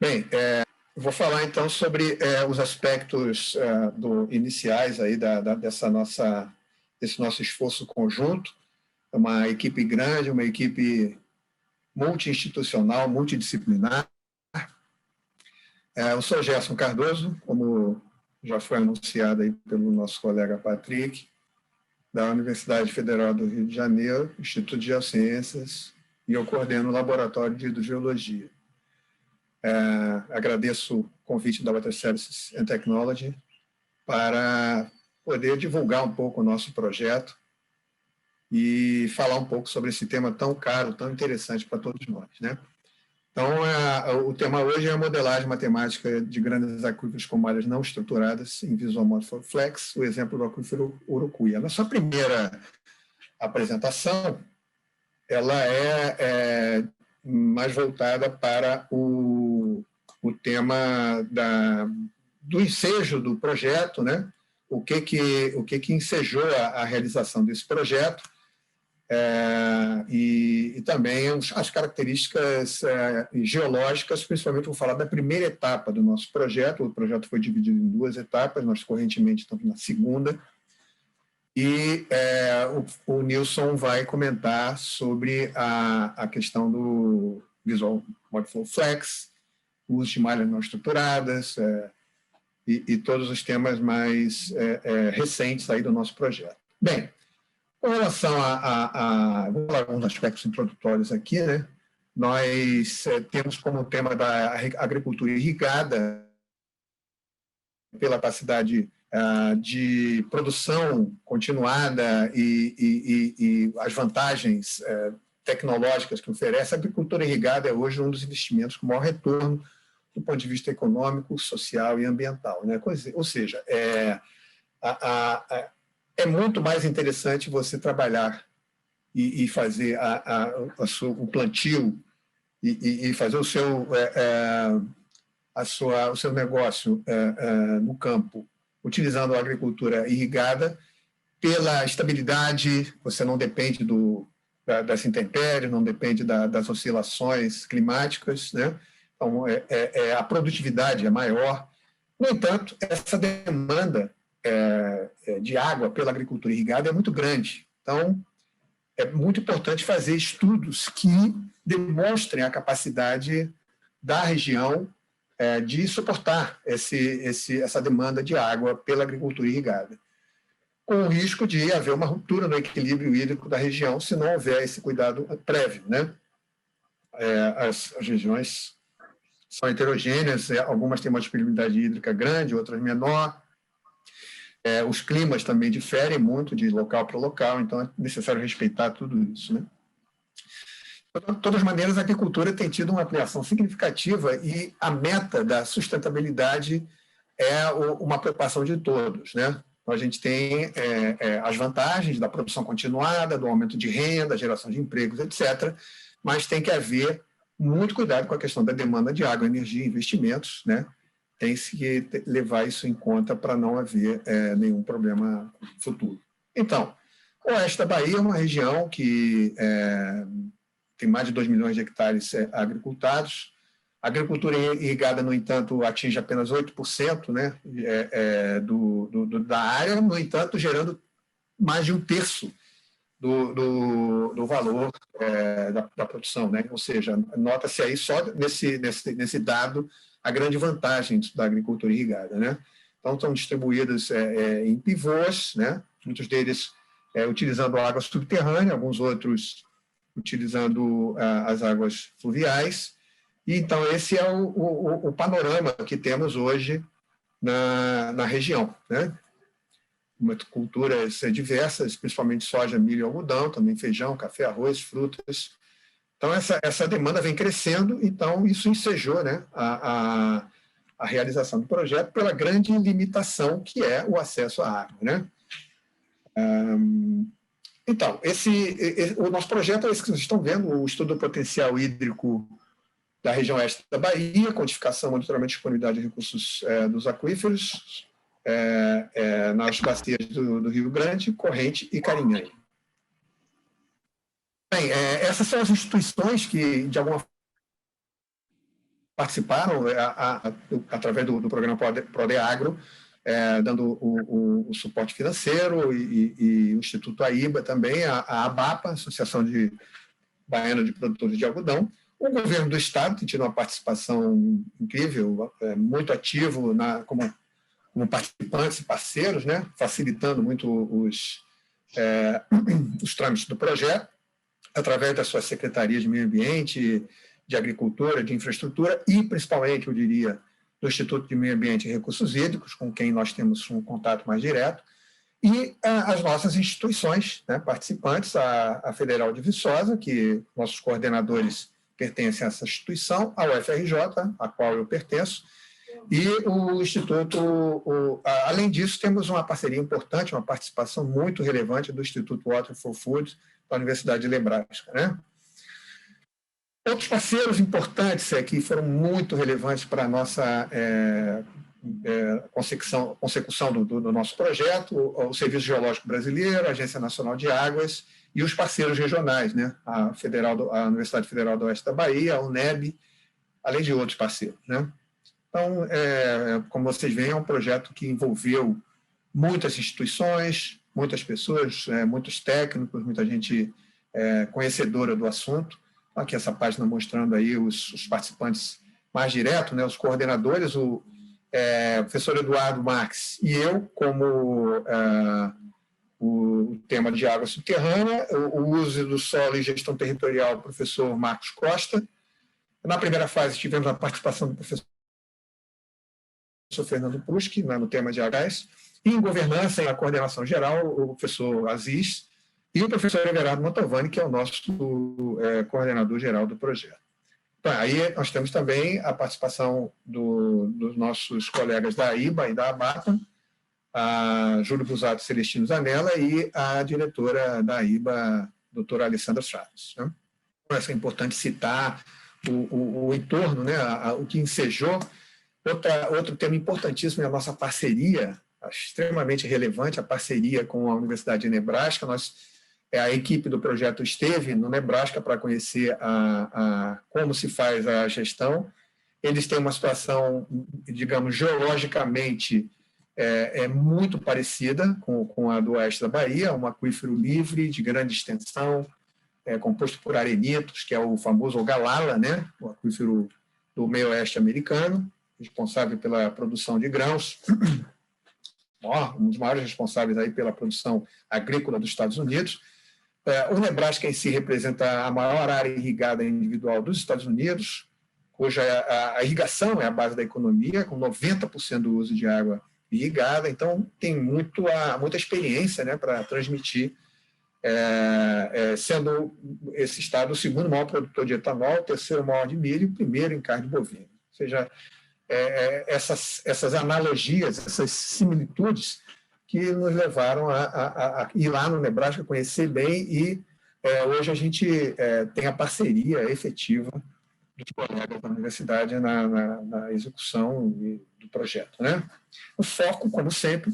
Bem, vou falar então sobre os aspectos iniciais aí desse nosso esforço conjunto. É uma equipe grande, uma equipe multi-institucional, multidisciplinar. Eu sou Gerson Cardoso, como já foi anunciado aí pelo nosso colega Patrick, da Universidade Federal do Rio de Janeiro, Instituto de Geociências, e eu coordeno o Laboratório de Hidrogeologia. Agradeço o convite da Water Services and Technology para poder divulgar um pouco o nosso projeto e falar um pouco sobre esse tema tão caro, tão interessante para todos nós, né? Então, o tema hoje é a modelagem matemática de grandes aquíferos com malhas não estruturadas em Visual Morpho Flex, o exemplo do aquífero Urucuia. Na sua primeira apresentação, ela é mais voltada para o tema do ensejo do projeto, né? O que ensejou a realização desse projeto, e também as características geológicas, principalmente vou falar da primeira etapa do nosso projeto. O projeto foi dividido em duas etapas, nós correntemente estamos na segunda, e o Nilson vai comentar sobre a questão do Visual Morpho Flex, o uso de malhas não estruturadas, e todos os temas mais recentes aí do nosso projeto. Bem, com relação vou falar alguns aspectos introdutórios aqui, né? Nós temos como tema da agricultura irrigada pela capacidade de produção continuada e as vantagens tecnológicas que oferece. A agricultura irrigada é hoje um dos investimentos com maior retorno do ponto de vista econômico, social e ambiental, né? Ou seja, é muito mais interessante você trabalhar e fazer o plantio e fazer o seu negócio no campo, utilizando a agricultura irrigada, pela estabilidade. Você não depende das intempéries, não depende das oscilações climáticas, né? Então, a produtividade é maior. No entanto, essa demanda de água pela agricultura irrigada é muito grande. Então, é muito importante fazer estudos que demonstrem a capacidade da região de suportar essa demanda de água pela agricultura irrigada, com o risco de haver uma ruptura no equilíbrio hídrico da região se não houver esse cuidado prévio, né? As regiões são heterogêneas, algumas têm uma disponibilidade hídrica grande, outras menor. Os climas também diferem muito de local para local, então é necessário respeitar tudo isso, né? De todas as maneiras, a agricultura tem tido uma ampliação significativa e a meta da sustentabilidade é uma preocupação de todos, né? Então, a gente tem as vantagens da produção continuada, do aumento de renda, geração de empregos, etc., mas tem que haver muito cuidado com a questão da demanda de água, energia e investimentos, né? Tem-se que levar isso em conta para não haver nenhum problema futuro. Então, o oeste da Bahia é uma região que tem mais de 2 milhões de hectares agricultados. A agricultura irrigada, no entanto, atinge apenas 8%, né, da área, no entanto, gerando mais de um terço do valor da produção, né? Ou seja, nota-se aí só nesse dado a grande vantagem da agricultura irrigada, né? Então, estão distribuídos em pivôs, né? Muitos deles utilizando água subterrânea, alguns outros utilizando as águas fluviais. E, então, esse é o panorama que temos hoje na região, né? Culturas diversas, principalmente soja, milho e algodão, também feijão, café, arroz, frutas. Então, essa demanda vem crescendo, então isso ensejou, né, a realização do projeto pela grande limitação que é o acesso à água, né? Então, o nosso projeto é esse que vocês estão vendo, o estudo do potencial hídrico da região oeste da Bahia, quantificação, monitoramento de disponibilidade de recursos dos aquíferos, nas bacias do Rio Grande, Corrente e Carinhanha. Bem, essas são as instituições que, de alguma participaram através do programa Prodeagro, dando o suporte financeiro, e o Instituto AIBA também, a ABAPA, Associação Baiana de Produtores de Algodão, o governo do Estado tem tido uma participação incrível, muito ativo como participantes e parceiros, né, facilitando muito os trâmites do projeto, através das suas secretarias de meio ambiente, de agricultura, de infraestrutura e, principalmente, eu diria, do Instituto de Meio Ambiente e Recursos Hídricos, com quem nós temos um contato mais direto, e as nossas instituições, né, participantes, a Federal de Viçosa, que nossos coordenadores pertencem a essa instituição, a UFRJ, a qual eu pertenço, e o Instituto. Além disso, temos uma parceria importante, uma participação muito relevante do Instituto Water for Food, da Universidade de Nebraska, né? Outros parceiros importantes que foram muito relevantes para a nossa consecução do nosso projeto, o Serviço Geológico Brasileiro, a Agência Nacional de Águas e os parceiros regionais, né? A Universidade Federal do Oeste da Bahia, a UNEB, além de outros parceiros, né? Então, como vocês veem, é um projeto que envolveu muitas instituições, muitas pessoas, muitos técnicos, muita gente conhecedora do assunto. Aqui essa página mostrando aí os participantes mais diretos, né, os coordenadores, o professor Eduardo Marques e eu, como o tema de água subterrânea, o uso do solo e gestão territorial, o professor Marcos Costa. Na primeira fase, tivemos a participação do professor Fernando Pruski, no tema de gás, e em governança e na coordenação geral, o professor Aziz e o professor Everardo Mantovani, que é o nosso coordenador geral do projeto. Então, aí nós temos também a participação dos nossos colegas da AIBA e da ABAPA, a Júlio Busato Celestino Zanella e a diretora da AIBA, doutora Alessandra Chaves, né? Então, é importante citar o entorno, né, o que ensejou. Outro tema importantíssimo é a nossa parceria, extremamente relevante, a parceria com a Universidade de Nebraska. A equipe do projeto esteve no Nebraska para conhecer como se faz a gestão. Eles têm uma situação, digamos, geologicamente muito parecida com a do oeste da Bahia, um aquífero livre, de grande extensão, composto por arenitos, que é o famoso Galala, né? O aquífero do meio oeste americano, responsável pela produção de grãos, um dos maiores responsáveis aí pela produção agrícola dos Estados Unidos. O Nebraska em si representa a maior área irrigada individual dos Estados Unidos, cuja a irrigação é a base da economia, com 90% do uso de água irrigada, então tem muita experiência, né, para transmitir, sendo esse estado o segundo maior produtor de etanol, o terceiro maior de milho e o primeiro em carne bovina. Ou seja, essas analogias, essas similitudes que nos levaram a ir lá no Nebraska, conhecer bem, e hoje a gente tem a parceria efetiva dos colegas da universidade na execução do projeto, né? O foco, como sempre,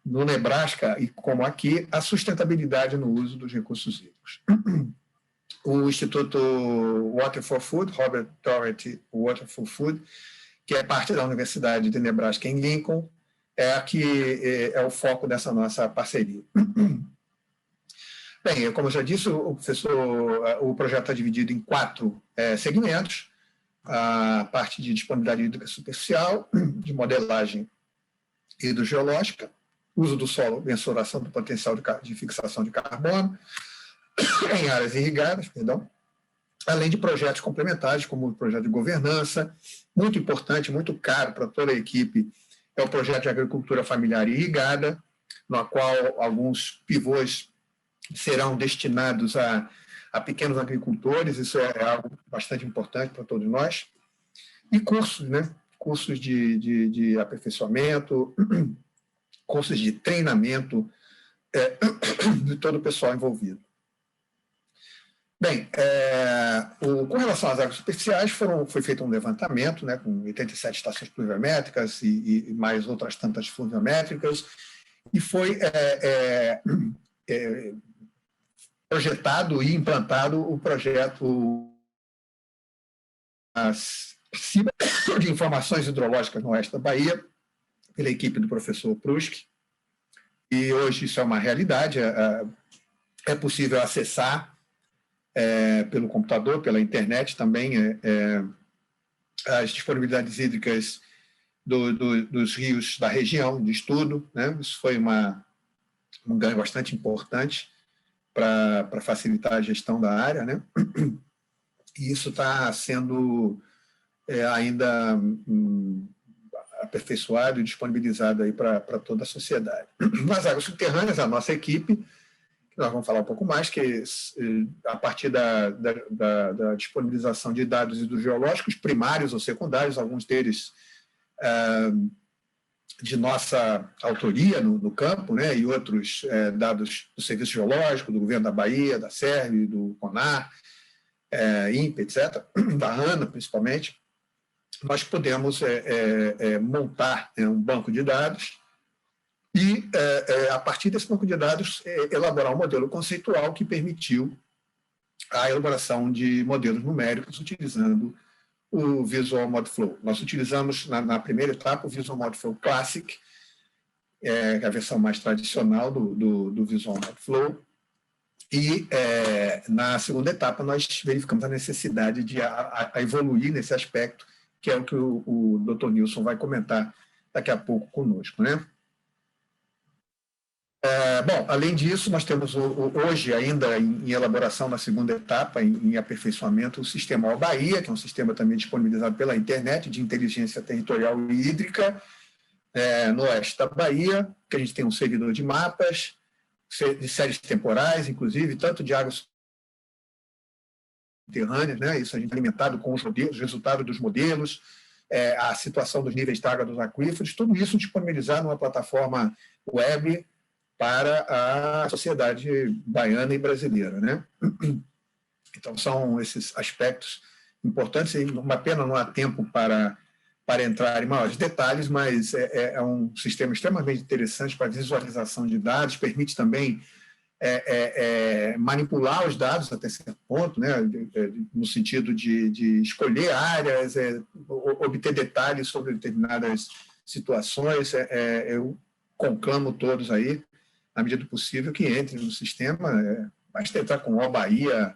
no Nebraska e como aqui, a sustentabilidade no uso dos recursos hídricos. O Instituto Water for Food, Robert Doherty Water for Food, que é parte da Universidade de Nebraska em Lincoln, é o foco dessa nossa parceria. Bem, como eu já disse, o projeto está dividido em 4 segmentos: a parte de disponibilidade hídrica superficial, de modelagem hidrogeológica, uso do solo, mensuração do potencial de fixação de carbono em áreas irrigadas, além de projetos complementares, como o projeto de governança, muito importante, muito caro para toda a equipe, é o projeto de agricultura familiar irrigada, no qual alguns pivôs serão destinados a pequenos agricultores, isso é algo bastante importante para todos nós, e cursos, né? Cursos de aperfeiçoamento, cursos de treinamento de todo o pessoal envolvido. Bem, com relação às águas superficiais, foi feito um levantamento, né, com 87 estações pluviométricas e mais outras tantas fluviométricas, e foi projetado e implantado o projeto Cima de informações hidrológicas no oeste da Bahia, pela equipe do professor Pruski, e hoje isso é uma realidade, é possível acessar pelo computador, pela internet também, as disponibilidades hídricas dos rios da região de estudo, né? Isso foi um ganho bastante importante para facilitar a gestão da área, né? E isso está sendo ainda aperfeiçoado e disponibilizado aí para toda a sociedade. Nas águas subterrâneas, a nossa equipe, que nós vamos falar um pouco mais, que a partir da disponibilização de dados hidrogeológicos primários ou secundários, alguns deles de nossa autoria no campo, né, e outros dados do Serviço Geológico, do Governo da Bahia, da SERV, do CONAR, INPE, etc., da ANA, principalmente, nós podemos montar um banco de dados e, a partir desse banco de dados, elaborar um modelo conceitual que permitiu a elaboração de modelos numéricos utilizando o Visual Mode Flow. Nós utilizamos, na primeira etapa, o Visual Mode Flow Classic, que é a versão mais tradicional do Visual Mode Flow, e na segunda etapa nós verificamos a necessidade de evoluir nesse aspecto, que é o que o Dr. Nilson vai comentar daqui a pouco conosco, né? Bom, além disso, nós temos hoje ainda em elaboração na segunda etapa, em aperfeiçoamento, o sistema Bahia, que é um sistema também disponibilizado pela internet de inteligência territorial e hídrica no oeste da Bahia, que a gente tem um servidor de mapas, de séries temporais, inclusive, tanto de águas subterrâneas, né? Isso a gente é alimentado com os resultados dos modelos, a situação dos níveis de água dos aquíferos, tudo isso disponibilizado numa plataforma web para a sociedade baiana e brasileira, né? Então, são esses aspectos importantes, e uma pena não há tempo para entrar em maiores detalhes, mas é um sistema extremamente interessante para visualização de dados, permite também manipular os dados até certo ponto, né, no sentido de escolher áreas, obter detalhes sobre determinadas situações. Eu conclamo todos aí, na medida do possível, que entrem no sistema, basta entrar com o Bahia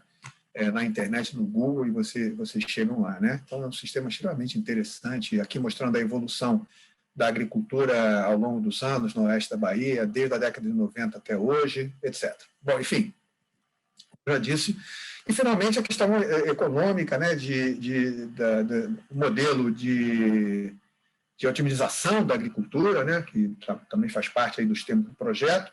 na internet, no Google, e vocês chegam lá, né? Então, é um sistema extremamente interessante, aqui mostrando a evolução da agricultura ao longo dos anos no oeste da Bahia, desde a década de 90 até hoje, etc. Bom, enfim, já disse. E, finalmente, a questão econômica, né, do modelo de otimização da agricultura, né, que também faz parte aí dos temas do projeto,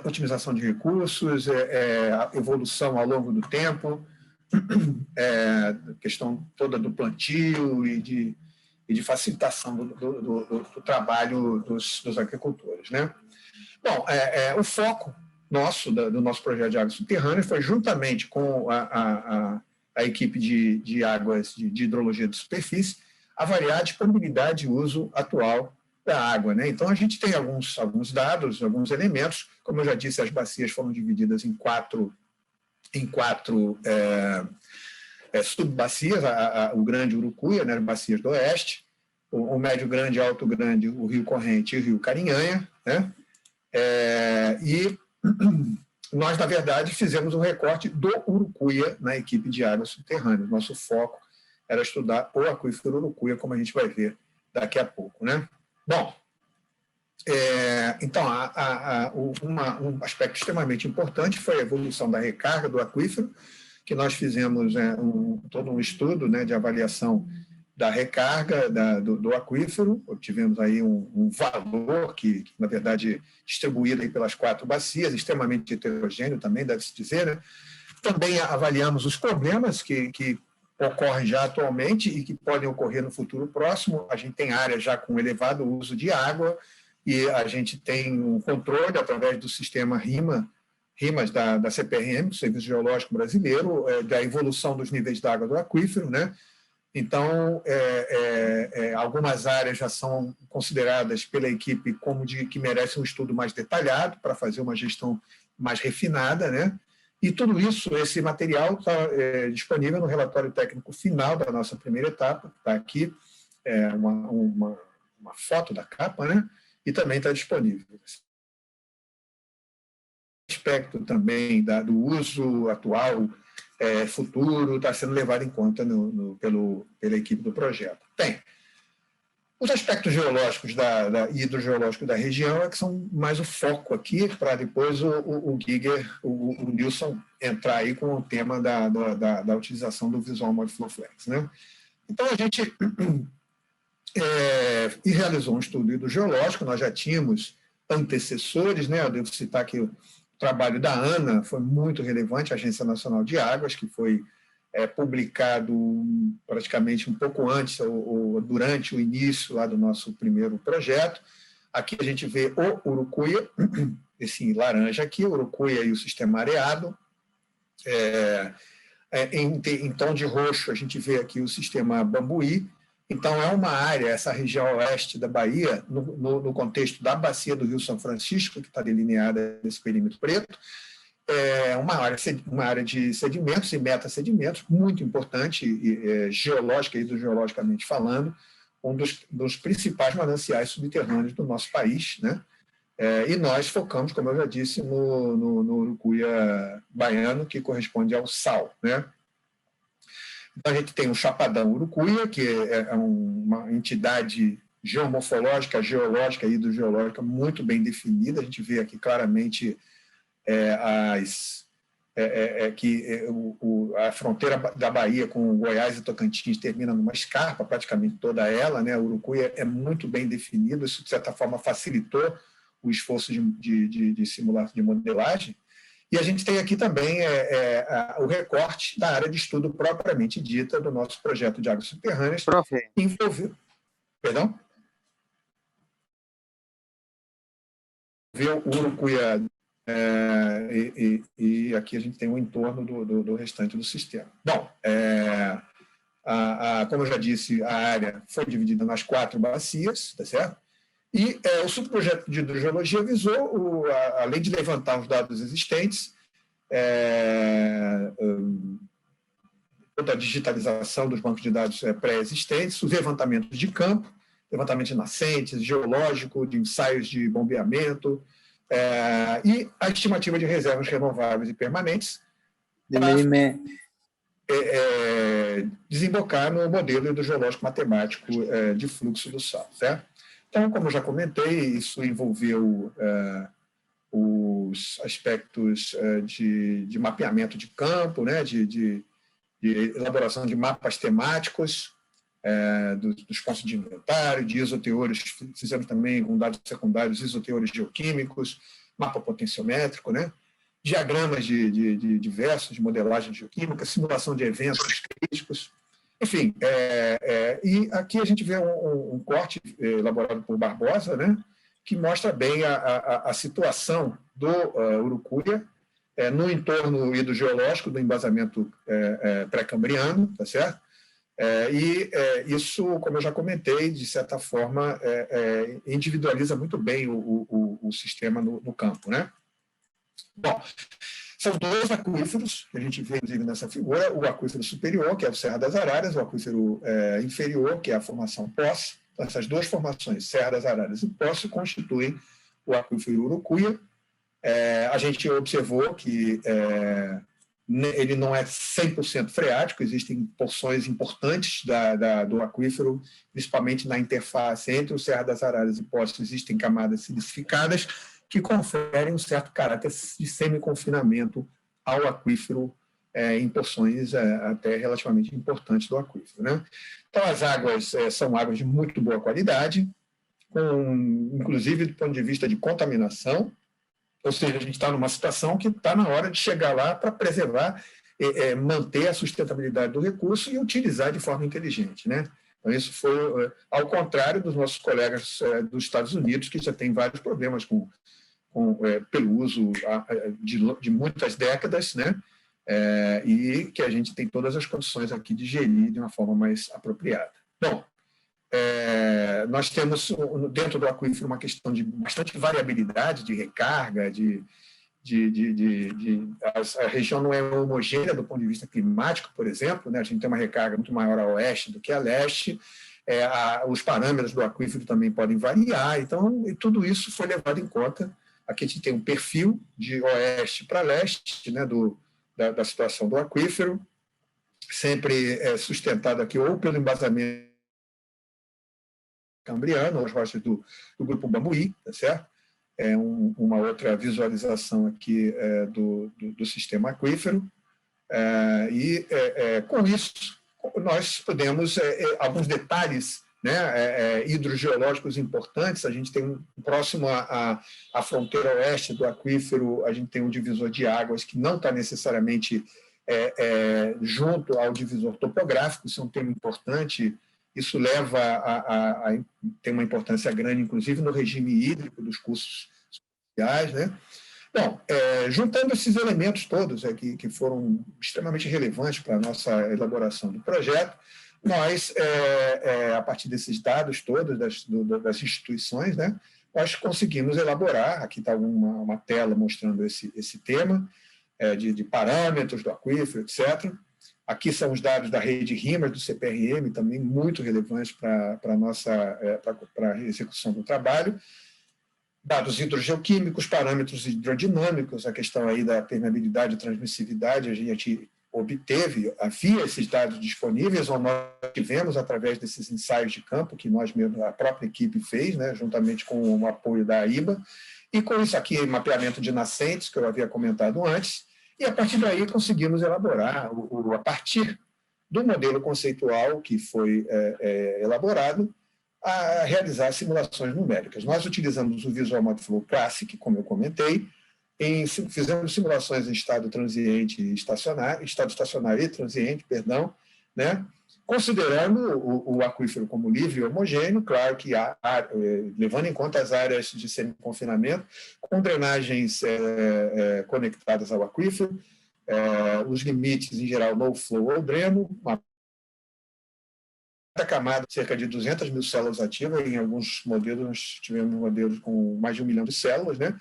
otimização de recursos, a evolução ao longo do tempo, a questão toda do plantio e de facilitação do trabalho dos agricultores, né? Bom, o foco do nosso projeto de águas subterrâneas foi, juntamente com a equipe de águas de hidrologia de superfície, avaliar a disponibilidade e uso atual da água, né? Então, a gente tem alguns dados, alguns elementos. Como eu já disse, as bacias foram divididas em quatro subbacias: o Grande Urucuia, né, bacias do Oeste, o Médio Grande, Alto Grande, o Rio Corrente e o Rio Carinhanha, né? E nós, na verdade, fizemos um recorte do Urucuia na equipe de águas subterrâneas. Nosso foco era estudar o aquífero Urucuia, como a gente vai ver daqui a pouco, né? Bom, então, um aspecto extremamente importante foi a evolução da recarga do aquífero, que nós fizemos todo um estudo, né, de avaliação da recarga do aquífero. Obtivemos aí um valor que, na verdade, distribuído aí pelas 4 bacias, extremamente heterogêneo também, deve-se dizer, né? Também avaliamos os problemas que ocorrem já atualmente e que podem ocorrer no futuro próximo. A gente tem áreas já com elevado uso de água e a gente tem um controle através do sistema RIMAS da CPRM, do Serviço Geológico Brasileiro, da evolução dos níveis de água do aquífero, né? Então, algumas áreas já são consideradas pela equipe como que merecem um estudo mais detalhado para fazer uma gestão mais refinada, né? E tudo isso, esse material está disponível no relatório técnico final da nossa primeira etapa, está aqui uma foto da capa, né? E também está disponível. Aspecto também do uso atual, futuro, está sendo levado em conta pela equipe do projeto. Tem. Os aspectos geológicos e hidrogeológicos da região é que são mais o foco aqui, para depois o Giger, o Nilson, entrar aí com o tema da utilização do Visual Mode Flow Flex, né? Então, a gente realizou um estudo hidrogeológico, nós já tínhamos antecessores, né? Eu devo citar que o trabalho da ANA foi muito relevante, a Agência Nacional de Águas, que foi publicado praticamente um pouco antes, ou durante o início lá do nosso primeiro projeto. Aqui a gente vê o Urucuia, esse laranja aqui, o Urucuia e o sistema areado. Em tom de roxo, a gente vê aqui o sistema Bambuí. Então, é uma área, essa região oeste da Bahia, no contexto da bacia do Rio São Francisco, que está delineada nesse perímetro preto, uma área de sedimentos e metasedimentos, muito importante, geológica e hidrogeologicamente falando, um dos principais mananciais subterrâneos do nosso país, né? E nós focamos, como eu já disse, no Urucuia baiano, que corresponde ao sal, né? Então, a gente tem o Chapadão Urucuia, que é uma entidade geomorfológica, geológica e hidrogeológica muito bem definida. A gente vê aqui claramente a fronteira da Bahia com Goiás e Tocantins termina numa escarpa, praticamente toda ela, né? O Urucuia é muito bem definido, isso, de certa forma, facilitou o esforço de simulação, de modelagem. E a gente tem aqui também o recorte da área de estudo propriamente dita do nosso projeto de águas subterrâneas. Envolveu. Perdão? O Urucuia, e aqui a gente tem o entorno do restante do sistema. Bom, como eu já disse, a área foi dividida nas 4 bacias, tá certo? E o subprojeto de hidrogeologia visou, além de levantar os dados existentes, toda a digitalização dos bancos de dados pré-existentes, os levantamentos de campo, levantamento de nascentes, geológico, de ensaios de bombeamento, e a estimativa de reservas renováveis e permanentes, para desembocar no modelo hidrogeológico matemático de fluxo do sal, certo? Então, como eu já comentei, isso envolveu os aspectos de mapeamento de campo, né, de elaboração de mapas temáticos, dos pontos de inventário, de isoteores, fizemos também com dados secundários, isoteores geoquímicos, mapa potenciométrico, né, diagramas de diversos, de modelagem geoquímica, simulação de eventos críticos. Enfim, e aqui a gente vê um corte elaborado por Barbosa, né, que mostra bem a situação do Urucuia no entorno hidrogeológico do embasamento pré-cambriano, tá certo? Isso, como eu já comentei, de certa forma, individualiza muito bem o sistema no campo, né? Bom, são 2 aquíferos que a gente vê, inclusive, nessa figura: o aquífero superior, que é o Serra das Araras, o aquífero inferior, que é a formação Poço. Então, essas 2 formações, Serra das Araras e Poço, constituem o aquífero Urucuia. A gente observou que ele não é 100% freático, existem porções importantes do aquífero, principalmente na interface entre o Serra das Araras e Poço, existem camadas silicificadas, que conferem um certo caráter de semi-confinamento ao aquífero em porções até relativamente importantes do aquífero, né? Então, as águas são águas de muito boa qualidade, inclusive do ponto de vista de contaminação, ou seja, a gente está numa situação que está na hora de chegar lá para preservar, manter a sustentabilidade do recurso e utilizar de forma inteligente, né? Então, isso foi ao contrário dos nossos colegas dos Estados Unidos, que já têm vários problemas pelo uso de muitas décadas, né? E que a gente tem todas as condições aqui de gerir de uma forma mais apropriada. Bom, nós temos dentro do aquífero uma questão de bastante variabilidade de recarga, de a região não é homogênea do ponto de vista climático, por exemplo, né? A gente tem uma recarga muito maior a oeste do que a leste, os parâmetros do aquífero também podem variar, então, e tudo isso foi levado em conta. Aqui a gente tem um perfil de oeste para leste, né, da situação do aquífero, sempre sustentado aqui ou pelo embasamento cambriano, as rochas do grupo Bambuí, tá certo? Uma outra visualização aqui do sistema aquífero, com isso nós podemos, alguns detalhes, né, hidrogeológicos importantes. A gente tem próximo à fronteira oeste do aquífero, a gente tem um divisor de águas que não está necessariamente junto ao divisor topográfico, isso é um tema importante. Isso leva a ter uma importância grande, inclusive, no regime hídrico dos cursos sociais, né? Bom, juntando esses elementos todos que foram extremamente relevantes para a nossa elaboração do projeto, nós, a partir desses dados todos das instituições, né, nós conseguimos elaborar, aqui está uma tela mostrando esse tema, de parâmetros do aquífero, etc. Aqui são os dados da rede RIMAS, do CPRM, também muito relevantes para a execução do trabalho. Dados hidrogeoquímicos, parâmetros hidrodinâmicos, a questão aí da permeabilidade e transmissividade, a gente obteve, havia esses dados disponíveis, ou nós tivemos através desses ensaios de campo, que nós mesmos, a própria equipe fez, né, juntamente com o apoio da AIBA, e com isso aqui, mapeamento de nascentes, que eu havia comentado antes, e a partir daí conseguimos elaborar, a partir do modelo conceitual que foi elaborado, a realizar simulações numéricas. Nós utilizamos o Visual Modflow Classic, como eu comentei, fizemos simulações em estado transiente e estacionário, estado estacionário e transiente, perdão, né? Considerando o aquífero como livre e homogêneo, claro que levando em conta as áreas de semi-confinamento, com drenagens conectadas ao aquífero, os limites, em geral, no flow ou dreno, cada camada, cerca de 200 mil células ativas, em alguns modelos, nós tivemos modelos com mais de 1 milhão de células, né?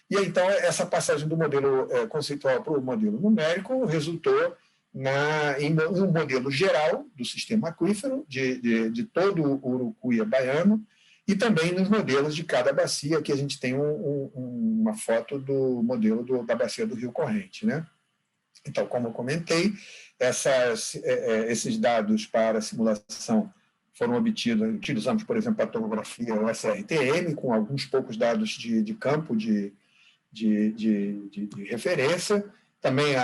E então, essa passagem do modelo conceitual para o modelo numérico resultou em um modelo geral do sistema aquífero, de todo o Urucuia baiano, e também nos modelos de cada bacia. Aqui a gente tem uma foto do modelo da bacia do Rio Corrente, né? Então, como eu comentei, esses dados para simulação foram obtidos, utilizamos, por exemplo, a tomografia SRTM, com alguns poucos dados de campo de referência, também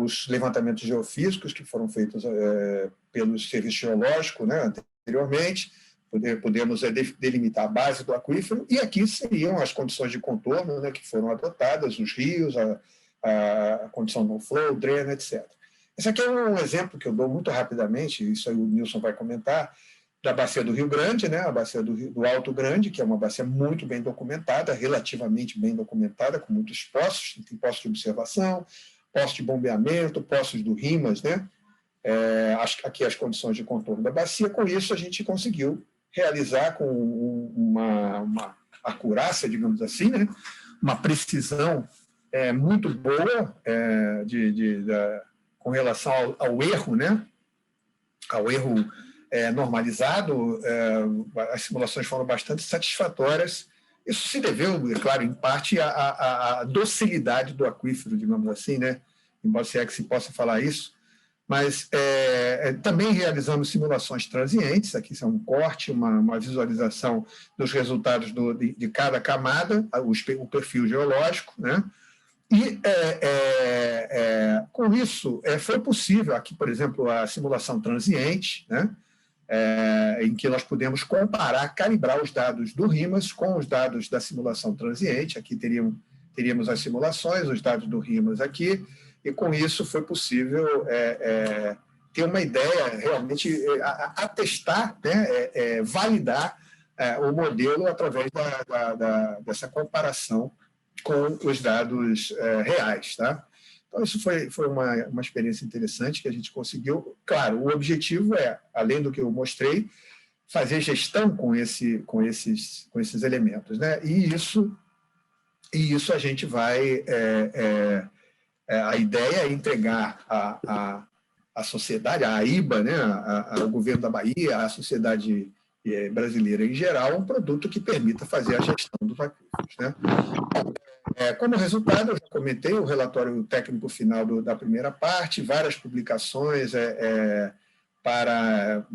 os levantamentos geofísicos que foram feitos pelo Serviço Geológico, né, anteriormente. Podemos delimitar a base do aquífero, e aqui seriam as condições de contorno, né, que foram adotadas, os rios, a condição do flow, dreno, etc. Esse aqui é um exemplo que eu dou muito rapidamente, isso aí o Nilson vai comentar, da bacia do Rio Grande, né, a bacia do Alto Grande, que é uma bacia muito bem documentada, relativamente bem documentada, com muitos poços, tem poços de observação, poços de bombeamento, poços do RIMAS, né, aqui as condições de contorno da bacia. Com isso, a gente conseguiu realizar com uma acurácia, digamos assim, né, uma precisão muito boa com relação ao erro, né, ao erro normalizado. As simulações foram bastante satisfatórias. Isso se deveu, é claro, em parte à docilidade do aquífero, digamos assim, né, embora se é que se possa falar isso. Mas também realizamos simulações transientes, aqui são um corte, uma visualização dos resultados de cada camada, o perfil geológico, né? E, com isso, foi possível, aqui, por exemplo, a simulação transiente, né? Em que nós podemos comparar, calibrar os dados do RIMAS com os dados da simulação transiente. Aqui teríamos as simulações, os dados do RIMAS aqui, e com isso foi possível ter uma ideia, realmente atestar, né, validar o modelo através dessa comparação com os dados reais, tá? Então, isso foi uma experiência interessante que a gente conseguiu. Claro, o objetivo além do que eu mostrei, fazer gestão com esses elementos, né? E isso e isso a gente vai... a ideia é entregar à sociedade, à AIBA, né, ao governo da Bahia, à sociedade brasileira em geral, um produto que permita fazer a gestão dos aquíferos, né? Como resultado, eu já comentei o relatório técnico final da primeira parte, várias publicações para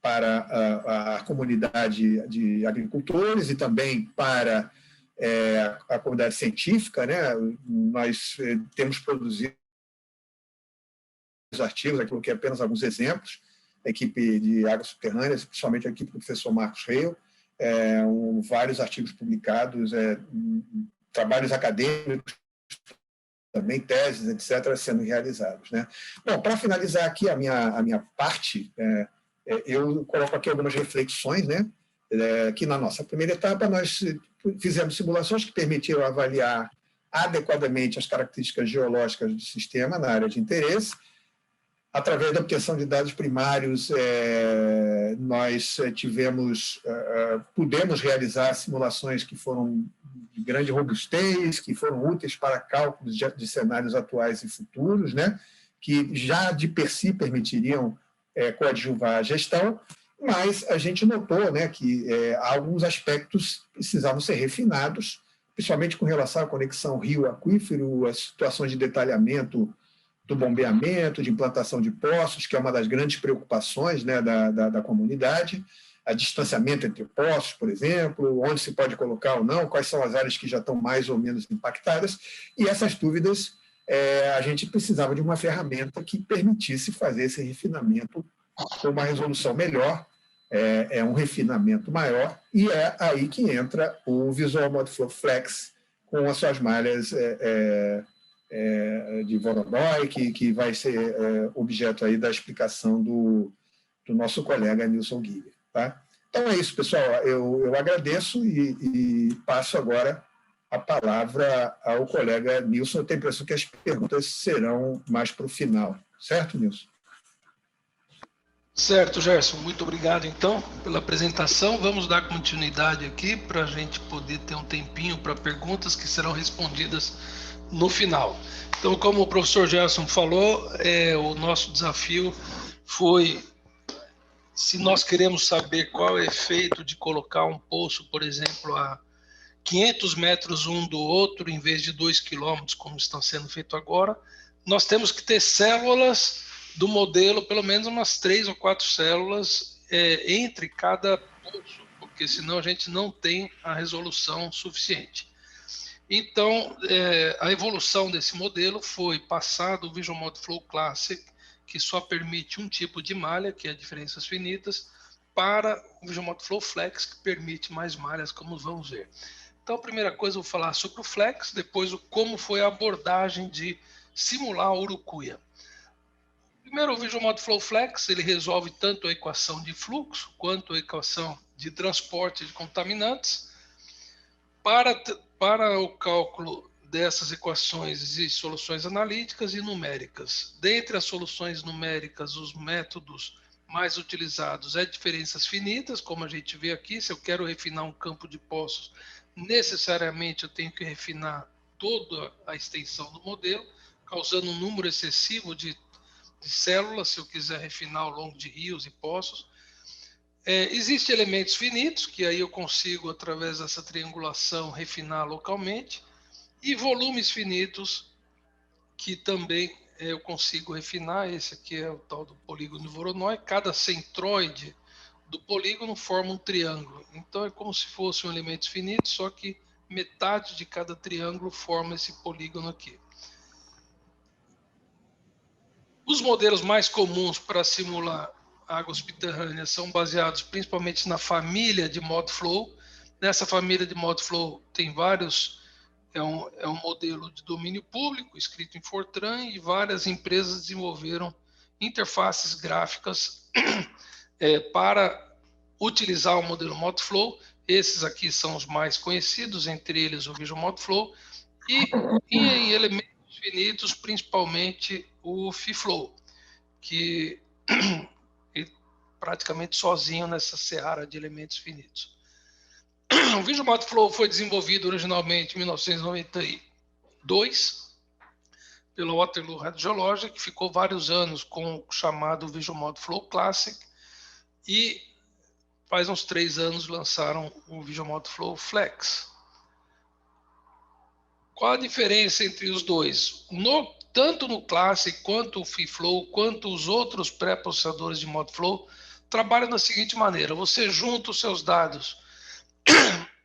a comunidade de agricultores e também para a comunidade científica, né? Nós temos produzido artigos, aqui coloquei apenas alguns exemplos, a equipe de águas subterrâneas, principalmente a equipe do professor Marcos Reio, vários artigos publicados, trabalhos acadêmicos, também teses, etc., sendo realizados, né? Bom, para finalizar aqui a minha parte, eu coloco aqui algumas reflexões, né? Que na nossa primeira etapa nós fizemos simulações que permitiram avaliar adequadamente as características geológicas do sistema na área de interesse. Através da obtenção de dados primários, nós pudemos realizar simulações que foram de grande robustez, que foram úteis para cálculos de cenários atuais e futuros, né, que já de per si permitiriam coadjuvar a gestão, mas a gente notou, né, que alguns aspectos precisavam ser refinados, principalmente com relação à conexão rio-aquífero, as situações de detalhamento do bombeamento, de implantação de poços, que é uma das grandes preocupações, né, da comunidade, a distanciamento entre poços, por exemplo, onde se pode colocar ou não, quais são as áreas que já estão mais ou menos impactadas, e essas dúvidas a gente precisava de uma ferramenta que permitisse fazer esse refinamento com uma resolução melhor, um refinamento maior, e é aí que entra o Visual ModFlow Flex com as suas malhas de Voronoi, que vai ser objeto aí da explicação do nosso colega Nilson Guilherme. Tá? Então é isso, pessoal. Eu agradeço e passo agora a palavra ao colega Nilson. Eu tenho a impressão que as perguntas serão mais para o final. Certo, Nilson? Certo, Gerson. Muito obrigado, então, pela apresentação. Vamos dar continuidade aqui para a gente poder ter um tempinho para perguntas que serão respondidas no final. Então, como o professor Gerson falou, o nosso desafio foi, se nós queremos saber qual é o efeito de colocar um poço, por exemplo, a 500 metros um do outro, em vez de 2 quilômetros, como está sendo feito agora, nós temos que ter células do modelo, pelo menos umas 3 ou 4 células entre cada poço, porque senão a gente não tem a resolução suficiente. Então, a evolução desse modelo foi passar do Visual ModFlow Classic, que só permite um tipo de malha, que é diferenças finitas, para o Visual ModFlow Flex, que permite mais malhas, como vamos ver. Então, a primeira coisa, eu vou falar sobre o Flex, depois como foi a abordagem de simular a urucuia. Primeiro, o Visual ModFlow Flex, ele resolve tanto a equação de fluxo, quanto a equação de transporte de contaminantes. Para o cálculo dessas equações, existem soluções analíticas e numéricas. Dentre as soluções numéricas, os métodos mais utilizados é diferenças finitas, como a gente vê aqui. Se eu quero refinar um campo de poços, necessariamente eu tenho que refinar toda a extensão do modelo, causando um número excessivo de células, se eu quiser refinar ao longo de rios e poços. Existem elementos finitos, que aí eu consigo, através dessa triangulação, refinar localmente, e volumes finitos, que também eu consigo refinar. Esse aqui é o tal do polígono de Voronoi. Cada centroide do polígono forma um triângulo. Então é como se fosse um elemento finito, só que metade de cada triângulo forma esse polígono aqui. Os modelos mais comuns para simular águas subterrâneas são baseados principalmente na família de ModFlow. Nessa família de ModFlow tem vários, é um modelo de domínio público, escrito em Fortran, e várias empresas desenvolveram interfaces gráficas para utilizar o modelo ModFlow. Esses aqui são os mais conhecidos, entre eles o Visual ModFlow, e em elementos finitos, principalmente o FIFlow, que é praticamente sozinho nessa seara de elementos finitos. O Visual Mod Flow foi desenvolvido originalmente em 1992 pela Waterloo Radiologic, que ficou vários anos com o chamado Visual Mod Flow Classic, e faz uns 3 anos lançaram o Visual Mod Flow Flex. Qual a diferença entre os dois? Tanto no Classic, quanto o FreeFlow, quanto os outros pré-processadores de ModFlow, trabalham da seguinte maneira: você junta os seus dados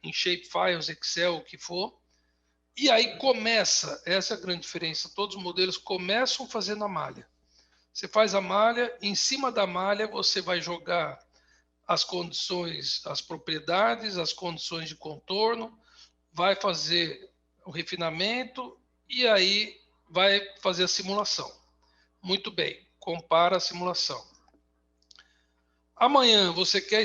em shapefiles, Excel, o que for, e aí começa, essa é a grande diferença, todos os modelos começam fazendo a malha. Você faz a malha, em cima da malha você vai jogar as condições, as propriedades, as condições de contorno, vai fazer o refinamento e aí vai fazer a simulação. Muito bem, compara a simulação. Amanhã você quer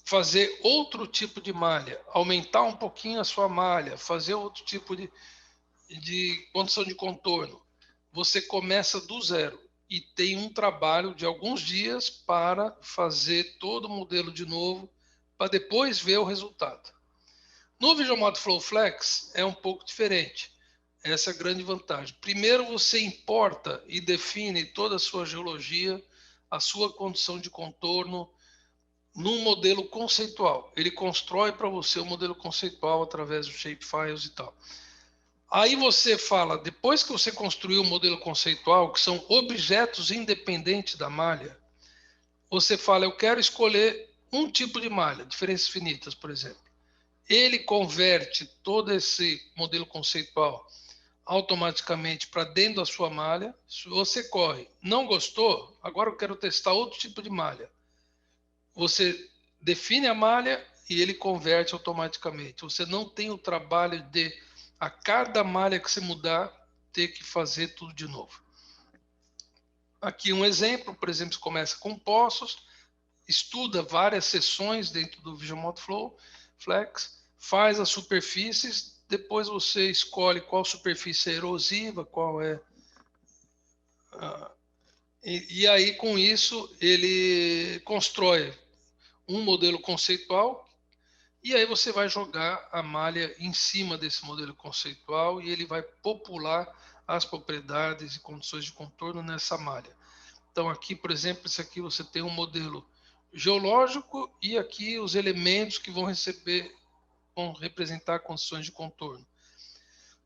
fazer outro tipo de malha, aumentar um pouquinho a sua malha, fazer outro tipo de condição de contorno. Você começa do zero e tem um trabalho de alguns dias para fazer todo o modelo de novo, para depois ver o resultado. No Visual Mod Flow Flex é um pouco diferente. Essa é a grande vantagem. Primeiro você importa e define toda a sua geologia, a sua condição de contorno num modelo conceitual. Ele constrói para você o modelo conceitual através dos shapefiles e tal. Aí você fala, depois que você construiu o modelo conceitual, que são objetos independentes da malha, você fala, eu quero escolher um tipo de malha, diferenças finitas, por exemplo. Ele converte todo esse modelo conceitual automaticamente para dentro da sua malha. Se você corre, não gostou, agora eu quero testar outro tipo de malha. Você define a malha e ele converte automaticamente. Você não tem o trabalho de, a cada malha que você mudar, ter que fazer tudo de novo. Aqui um exemplo, por exemplo, você começa com poços, estuda várias seções dentro do Visual Mod Flow Flex, faz as superfícies, depois você escolhe qual superfície é erosiva, qual é... E aí, com isso, ele constrói um modelo conceitual e aí você vai jogar a malha em cima desse modelo conceitual e ele vai popular as propriedades e condições de contorno nessa malha. Então, aqui, por exemplo, isso aqui você tem um modelo geológico e aqui os elementos que vão representar condições de contorno.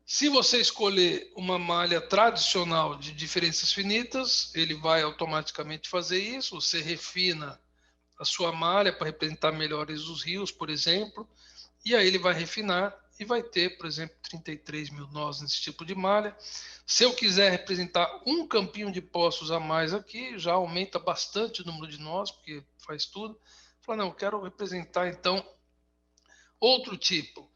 Se você escolher uma malha tradicional de diferenças finitas, ele vai automaticamente fazer isso. Você refina a sua malha para representar melhores os rios, por exemplo, e aí ele vai refinar e vai ter, por exemplo, 33 mil nós nesse tipo de malha. Se eu quiser representar um campinho de poços a mais aqui, já aumenta bastante o número de nós, porque faz tudo. Fala, não, eu quero representar, então, outro tipo.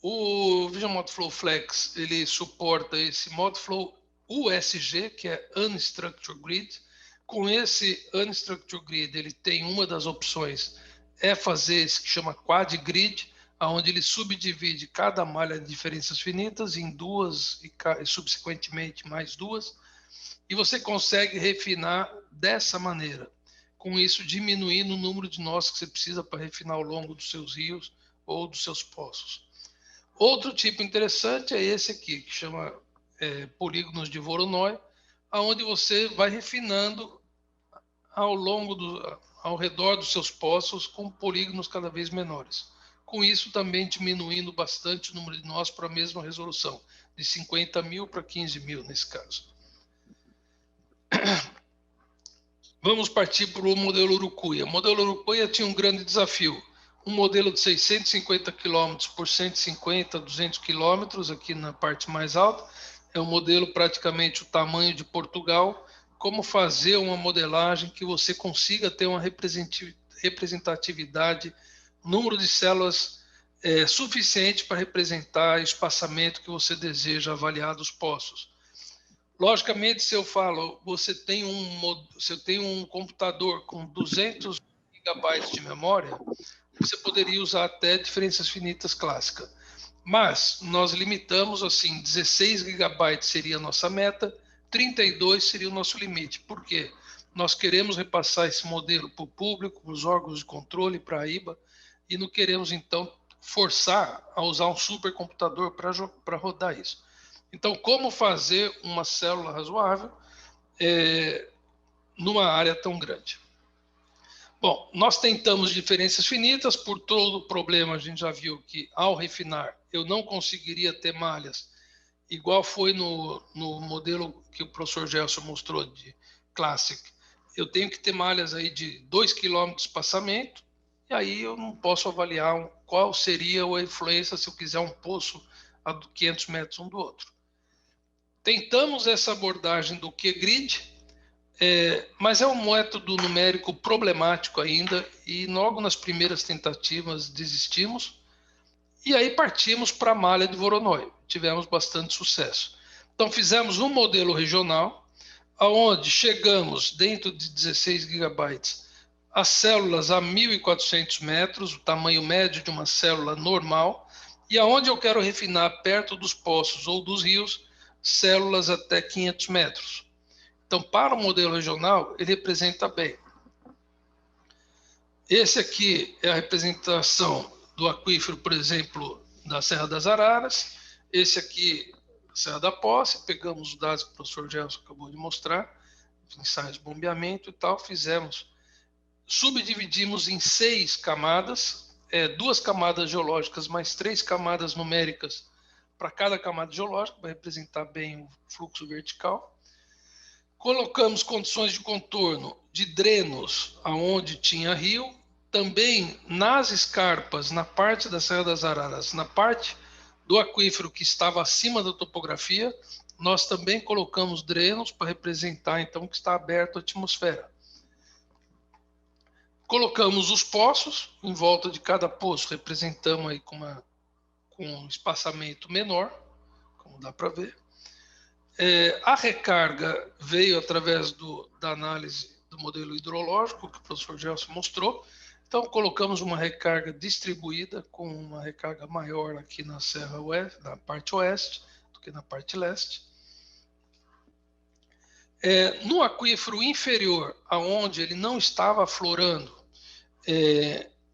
O Visual Mod Flow Flex, ele suporta esse Mod Flow USG, que é Unstructured Grid. Com esse Unstructured Grid, ele tem uma das opções, é fazer esse que chama Quad Grid, onde ele subdivide cada malha de diferenças finitas em duas e subsequentemente mais duas, e você consegue refinar dessa maneira. Com isso, diminuindo o número de nós que você precisa para refinar ao longo dos seus rios ou dos seus poços. Outro tipo interessante é esse aqui, que chama polígonos de Voronoi, onde você vai refinando ao redor dos seus poços com polígonos cada vez menores. Com isso, também diminuindo bastante o número de nós para a mesma resolução, de 50 mil para 15 mil nesse caso. Vamos partir para o modelo Urucuia. O modelo Urucuia tinha um grande desafio. Um modelo de 650 km por 150, 200 km, aqui na parte mais alta, é um modelo praticamente o tamanho de Portugal. Como fazer uma modelagem que você consiga ter uma representatividade, número de células suficiente para representar o espaçamento que você deseja avaliar dos poços. Logicamente, se eu falo, você tem um computador com 200 GB de memória, você poderia usar até diferenças finitas clássicas. Mas nós limitamos assim, 16 GB seria a nossa meta, 32 seria o nosso limite. Por quê? Nós queremos repassar esse modelo para o público, para os órgãos de controle, para a IBA, e não queremos, então, forçar a usar um supercomputador para rodar isso. Então, como fazer uma célula razoável numa área tão grande? Bom, nós tentamos diferenças finitas, por todo o problema a gente já viu que ao refinar eu não conseguiria ter malhas igual foi no modelo que o professor Gelson mostrou de Classic. Eu tenho que ter malhas aí de 2 km de espaçamento, e aí eu não posso avaliar qual seria a influência se eu quiser um poço a 500 metros um do outro. Tentamos essa abordagem do Q-Grid, mas é um método numérico problemático ainda, e logo nas primeiras tentativas desistimos, e aí partimos para a malha de Voronoi. Tivemos bastante sucesso. Então fizemos um modelo regional, onde chegamos dentro de 16 gigabytes as células a 1.400 metros, o tamanho médio de uma célula normal, e aonde eu quero refinar perto dos poços ou dos rios, células até 500 metros. Então, para o modelo regional, ele representa bem. Esse aqui é a representação do aquífero, por exemplo, da Serra das Araras. Esse aqui, Serra da Posse. Pegamos os dados que o professor Gelson acabou de mostrar, ensaios de bombeamento e tal, subdividimos em 6 camadas, 2 camadas geológicas mais 3 camadas numéricas para cada camada geológica, para representar bem o fluxo vertical. Colocamos condições de contorno de drenos aonde tinha rio, também nas escarpas, na parte da Serra das Araras, na parte do aquífero que estava acima da topografia, nós também colocamos drenos para representar então que está aberto à atmosfera. Colocamos os poços, em volta de cada poço representamos aí com um espaçamento menor, como dá para ver. A recarga veio através da análise do modelo hidrológico que o professor Gelson mostrou. Então, colocamos uma recarga distribuída, com uma recarga maior aqui na Serra Oeste, na parte oeste, do que na parte leste. No aquífero inferior, aonde ele não estava aflorando,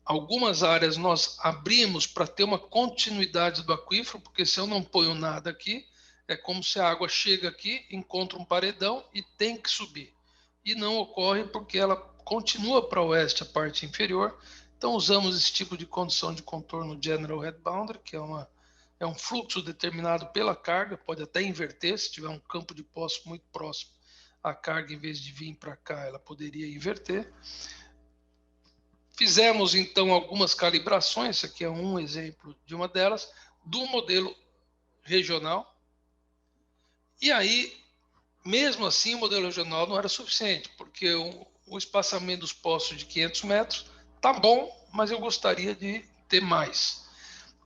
algumas áreas nós abrimos para ter uma continuidade do aquífero, porque se eu não ponho nada aqui, é como se a água chega aqui, encontra um paredão e tem que subir. E não ocorre porque ela continua para o oeste, a parte inferior. Então usamos esse tipo de condição de contorno General Head Boundary, que é um fluxo determinado pela carga, pode até inverter, se tiver um campo de poço muito próximo, a carga, em vez de vir para cá, ela poderia inverter. Fizemos, então, algumas calibrações, esse aqui é um exemplo de uma delas, do modelo regional. E aí, mesmo assim, o modelo regional não era suficiente, porque o espaçamento dos poços de 500 metros está bom, mas eu gostaria de ter mais.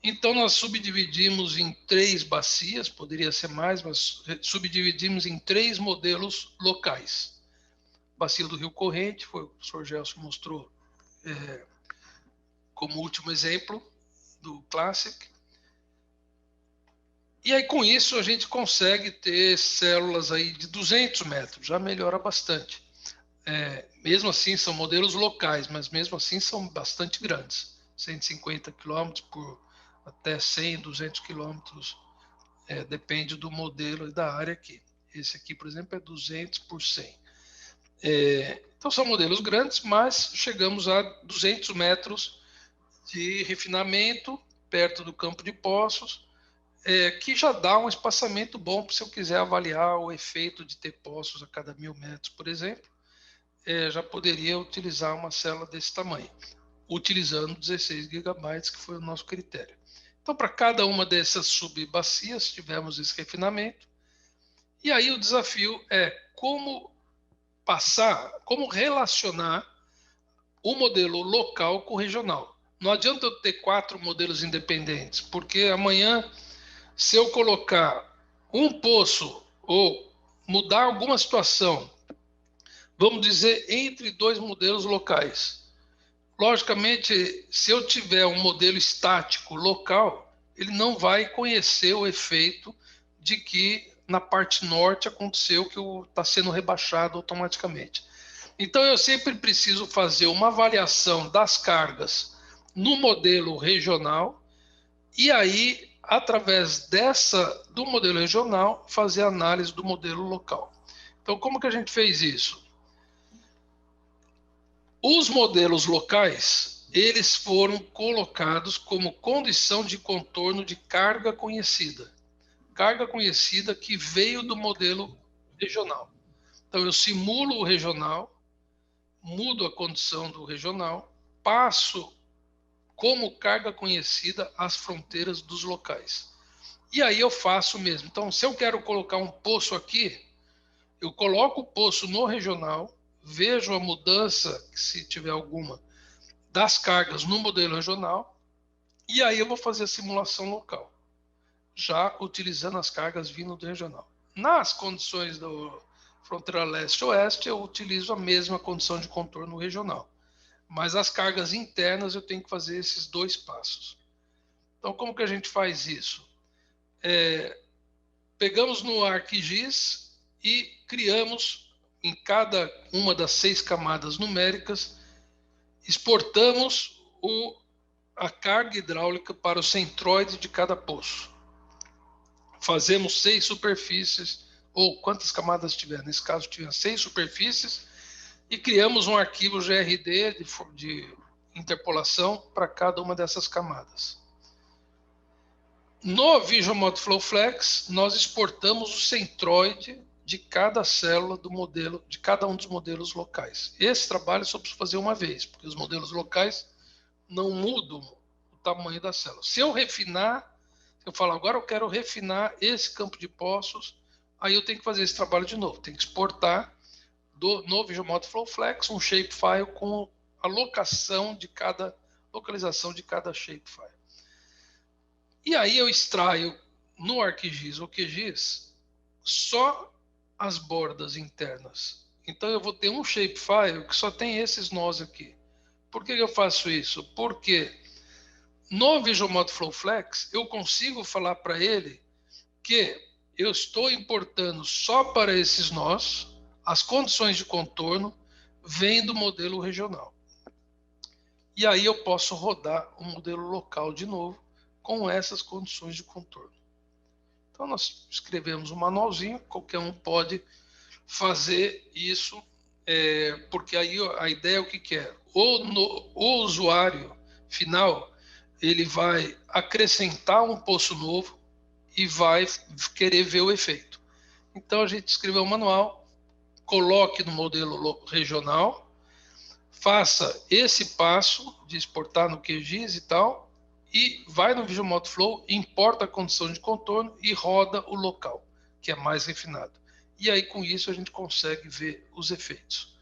Então, nós subdividimos em 3 bacias, poderia ser mais, mas subdividimos em 3 modelos locais. Bacia do Rio Corrente, foi o professor Gelson mostrou como último exemplo do Classic. E aí, com isso, a gente consegue ter células aí de 200 metros, já melhora bastante. Mesmo assim, são modelos locais, mas mesmo assim são bastante grandes. 150 km por até 100, 200 km, depende do modelo e da área aqui. Esse aqui, por exemplo, é 200 por 100. Então, são modelos grandes, mas chegamos a 200 metros de refinamento, perto do campo de poços, que já dá um espaçamento bom se eu quiser avaliar o efeito de ter poços a cada 1.000 metros, por exemplo, já poderia utilizar uma célula desse tamanho, utilizando 16 gigabytes, que foi o nosso critério. Então, para cada uma dessas subbacias, tivemos esse refinamento, e aí o desafio é como relacionar o modelo local com o regional. Não adianta eu ter 4 modelos independentes, porque amanhã, se eu colocar um poço ou mudar alguma situação, vamos dizer, entre 2 modelos locais. Logicamente, se eu tiver um modelo estático local, ele não vai conhecer o efeito de que na parte norte aconteceu que está sendo rebaixado automaticamente. Então, eu sempre preciso fazer uma avaliação das cargas no modelo regional E aí, através do modelo regional, fazer análise do modelo local. Então, como que a gente fez isso? Os modelos locais, eles foram colocados como condição de contorno de carga conhecida. Carga conhecida que veio do modelo regional. Então, eu simulo o regional, mudo a condição do regional, passo como carga conhecida as fronteiras dos locais. E aí eu faço mesmo. Então, se eu quero colocar um poço aqui, eu coloco o poço no regional, vejo a mudança, se tiver alguma, das cargas no modelo regional, e aí eu vou fazer a simulação local, já utilizando as cargas vindo do regional. Nas condições do fronteira leste-oeste, eu utilizo a mesma condição de contorno regional. Mas as cargas internas eu tenho que fazer esses 2 passos. Então, como que a gente faz isso? Pegamos no ArcGIS e criamos em cada uma das 6 camadas numéricas, exportamos a carga hidráulica para o centroide de cada poço. Fazemos 6 superfícies, ou quantas camadas tiver. Nesse caso, tinha 6 superfícies, e criamos um arquivo GRD de interpolação para cada uma dessas camadas. No Visual Mod Flow Flex, nós exportamos o centroide de cada célula do modelo, de cada um dos modelos locais. Esse trabalho eu só preciso fazer uma vez, porque os modelos locais não mudam o tamanho da célula. Se eu refinar, se eu falar agora eu quero refinar esse campo de poços, aí eu tenho que fazer esse trabalho de novo. Tenho que exportar no Visual Mod Flow Flex um shapefile com a localização de cada shapefile. E aí eu extraio no ArcGIS ou QGIS só as bordas internas. Então eu vou ter um shapefile que só tem esses nós aqui. Por que eu faço isso? Porque no Visual Mod Flow Flex eu consigo falar para ele que eu estou importando só para esses nós, as condições de contorno vêm do modelo regional. E aí eu posso rodar o modelo local de novo com essas condições de contorno. Então nós escrevemos um manualzinho, qualquer um pode fazer isso, porque aí a ideia é o que é? O usuário final, ele vai acrescentar um poço novo e vai querer ver o efeito. Então a gente escreveu um manual, coloque no modelo regional, faça esse passo de exportar no QGIS e tal, e vai no Visual Mod Flow, importa a condição de contorno e roda o local, que é mais refinado. E aí com isso a gente consegue ver os efeitos.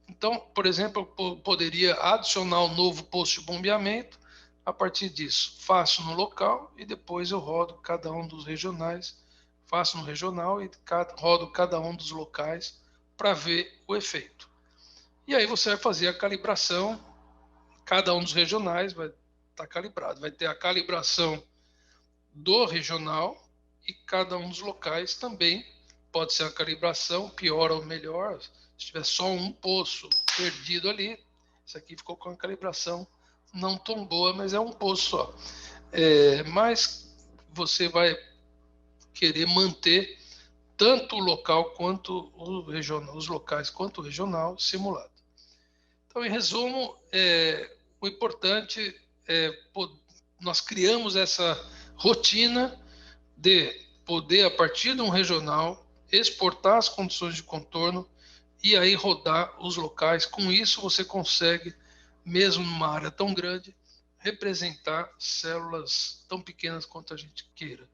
Então, por exemplo, eu poderia adicionar um novo posto de bombeamento, a partir disso faço no local e depois eu rodo cada um dos regionais, faço no regional e rodo cada um dos locais para ver o efeito. E aí você vai fazer a calibração, cada um dos regionais vai estar calibrado, vai ter a calibração do regional e cada um dos locais também pode ser a calibração, pior ou melhor, se tiver só um poço perdido ali, isso aqui ficou com a calibração não tão boa, mas é um poço só. Mas você vai querer manter tanto o local quanto o regional, os locais quanto o regional simulado. Então, em resumo, o importante nós criamos essa rotina de poder, a partir de um regional, exportar as condições de contorno e aí rodar os locais. Com isso, você consegue, mesmo numa área tão grande, representar células tão pequenas quanto a gente queira.